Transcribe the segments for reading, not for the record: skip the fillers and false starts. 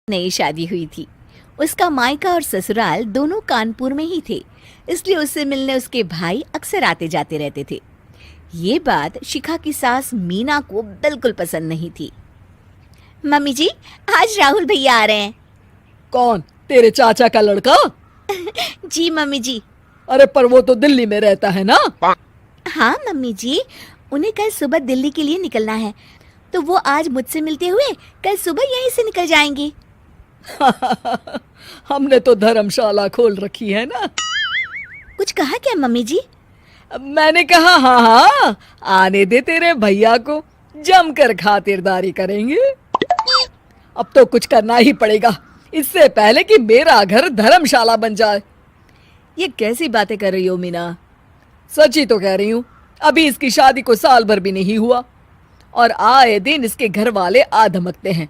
नई शादी हुई थी। उसका मायका और ससुराल दोनों कानपुर में ही थे, इसलिए उससे मिलने उसके भाई अक्सर आते जाते रहते थे। ये बात शिखा की सास मीना को बिल्कुल पसंद नहीं थी। मम्मी जी, आज राहुल भैया आ रहे हैं। कौन? तेरे चाचा का लड़का? जी मम्मी जी। अरे पर वो तो दिल्ली में रहता है ना। हाँ मम्मी जी, उन्हें कल सुबह दिल्ली के लिए निकलना है, तो वो आज मुझसे मिलते हुए कल सुबह यहीं से निकल जाएंगे। हमने तो धर्मशाला खोल रखी है ना। कुछ कहा क्या मम्मी जी? मैंने कहा हाँ हाँ, आने दे तेरे भैया को, जमकर खातिरदारी करेंगे। अब तो कुछ करना ही पड़ेगा, इससे पहले कि मेरा घर धर्मशाला बन जाए। ये कैसी बातें कर रही हो मीना? सच ही तो कह रही हूँ। अभी इसकी शादी को साल भर भी नहीं हुआ और आए दिन इसके घर वाले आ धमकते हैं।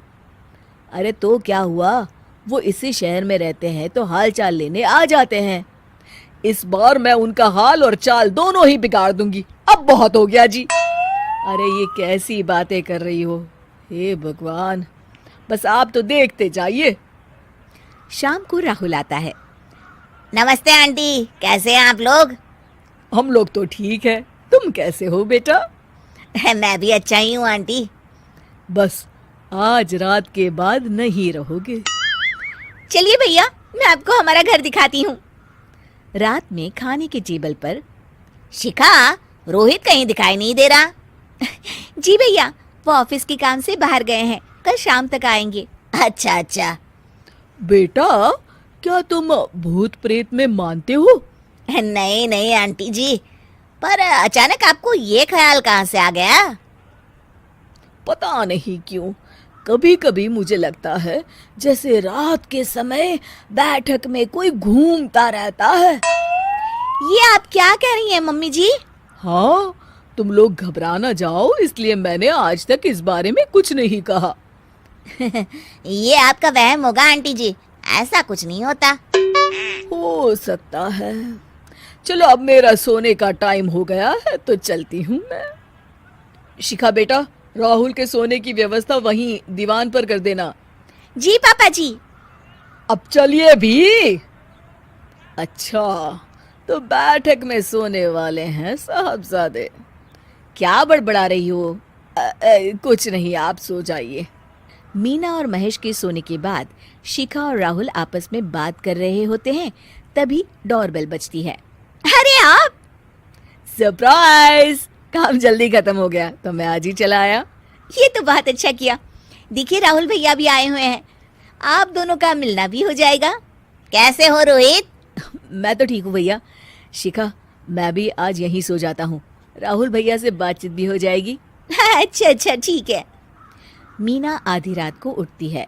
अरे तो क्या हुआ, वो इसी शहर में रहते हैं तो हाल चाल लेने आ जाते हैं। इस बार मैं उनका हाल और चाल दोनों ही बिगाड़ दूंगी। अब बहुत हो गया जी। अरे ये कैसी बातें कर रही हो, हे भगवान, बस आप तो देखते जाइए। शाम को राहुल आता है। नमस्ते आंटी, कैसे हैं आप लोग? हम लोग तो ठीक है, तुम कैसे हो बेटा? मैं भी अच्छा ही हूँ आंटी। बस आज रात के बाद नहीं रहोगे। चलिए भैया, मैं आपको हमारा घर दिखाती हूँ। रात में खाने के टेबल पर शिखा, रोहित कहीं दिखाई नहीं दे रहा। जी भैया, वो ऑफिस के काम से बाहर गए हैं, कल शाम तक आएंगे। अच्छा अच्छा। बेटा, क्या तुम भूत प्रेत में मानते हो? नहीं नहीं आंटी जी, पर अचानक आपको ये ख्याल कहाँ से आ गया? पता नहीं क्यों, कभी कभी मुझे लगता है जैसे रात के समय बैठक में कोई घूमता रहता है। ये आप क्या कह रही हैं मम्मी जी? हाँ, तुम लोग घबरा ना जाओ, इसलिए मैंने आज तक इस बारे में कुछ नहीं कहा। ये आपका वहम होगा आंटी जी, ऐसा कुछ नहीं होता। हो सकता है। चलो अब मेरा सोने का टाइम हो गया है तो चलती हूँ मैं। शिखा बेटा, राहुल के सोने की व्यवस्था वहीं दीवान पर कर देना। जी पापा जी। अब चलिए भी। अच्छा, तो बैठक में सोने वाले हैं साहबजादे। क्या बड़बड़ा रही हो? कुछ नहीं, आप सो जाइए। मीना और महेश के सोने के बाद शिखा और राहुल आपस में बात कर रहे होते हैं, तभी डोरबेल बजती है। अरे आप! सरप्राइज! काम जल्दी खत्म हो गया तो मैं आज ही चला आया। ये तो बहुत अच्छा किया। देखिए राहुल भैया भी आए हुए हैं, आप दोनों का मिलना भी हो जाएगा। कैसे हो रोहित? मैं तो ठीक हूँ भैया। शिखा, मैं भी आज यहीं सो जाता हूँ, राहुल भैया से बातचीत भी हो जाएगी। अच्छा अच्छा ठीक है। मीना आधी रात को उठती है,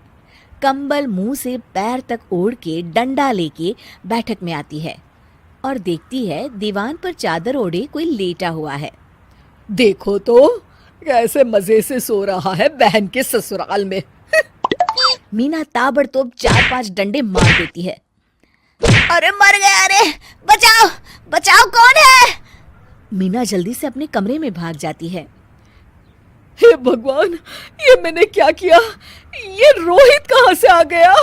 कंबल मुंह से पैर तक ओढ़ के डंडा लेके बैठक में आती है और देखती है दीवान पर चादर ओढ़े कोई लेटा हुआ है। देखो तो कैसे मजे से सो रहा है बहन के ससुराल में। मीना ताबड़तोड़ 4-5 डंडे मार देती है। अरे मर गया, अरे बचाओ बचाओ, कौन है? मीना जल्दी से अपने कमरे में भाग जाती है। हे भगवान, ये मैंने क्या किया? ये रोहित कहाँ से आ गया?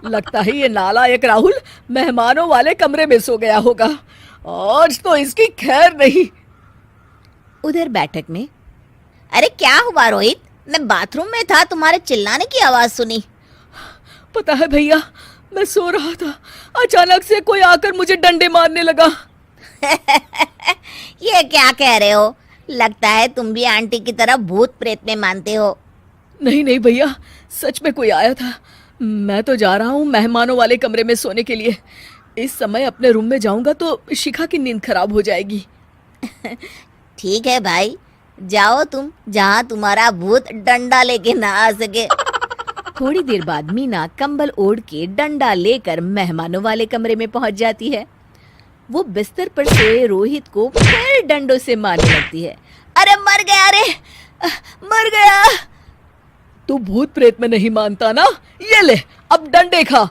लगता है ये नालायक राहुल मेहमानों वाले कमरे में सो गया होगा। आज तो इसकी खैर नहीं। उधर बैठक में, अरे क्या हुआ रोहित? मैं बाथरूम में था, तुम्हारे चिल्लाने की आवाज सुनी। पता है भैया, मैं सो रहा था, अचानक से कोई आकर मुझे डंडे मारने लगा। ये क्या कह रहे हो? लगता है तुम भी आंटी की तरह भूत प्रेत में मानते हो। नहीं नहीं भैया, सच में कोई आया था। मैं तो जा रहा हूँ मेहमानों वाले कमरे में सोने के लिए। इस समय अपने रूम में जाऊंगा तो शिखा की नींद खराब हो जाएगी। ठीक है भाई, जाओ तुम, जहाँ तुम्हारा भूत डंडा लेके ना आ सके। थोड़ी देर बाद मीना कंबल ओढ़ के डंडा लेकर मेहमानों वाले कमरे में पहुंच जाती है। वो बिस्तर पर सोए रोहित को फिर डंडों से मारने लगती है। अरे मर गया, अरे मर गया। तू भूत प्रेत में नहीं मानता ना? ये ले, अब डंडे खा।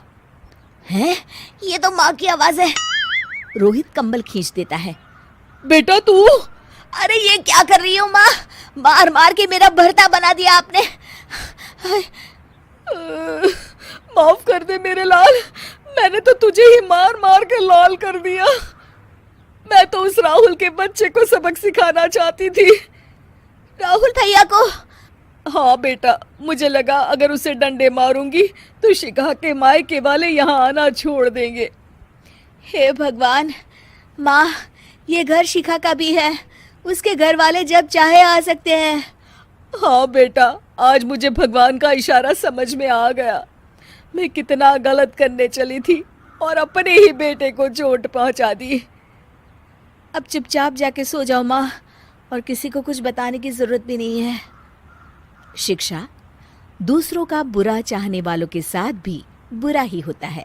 हैं? ये तो माँ की आवाज है। रोहित कंबल खींच देता है। बेटा तू! अरे ये क्या कर रही हो माँ? मार मार के मेरा भरता बना दिया आपने। माफ कर दे मेरे लाल, मैंने तो तुझे ही मार मार के लाल कर दिया। मैं तो उस राहुल के बच्चे को सबक सिखाना चाहती थी। राहुल भैया को? हाँ बेटा, मुझे लगा अगर उसे डंडे मारूंगी तो शिखा के मायके वाले यहाँ आना छोड़ देंगे। हे भगवान, माँ, ये घर शिखा का भी है, उसके घर वाले जब चाहे आ सकते हैं। हाँ बेटा, आज मुझे भगवान का इशारा समझ में आ गया। मैं कितना गलत करने चली थी और अपने ही बेटे को चोट पहुंचा दी। अब चुपचाप जाके सो जाओ माँ, और किसी को कुछ बताने की जरूरत भी नहीं है। शिक्षा दूसरों का बुरा चाहने वालों के साथ भी बुरा ही होता है।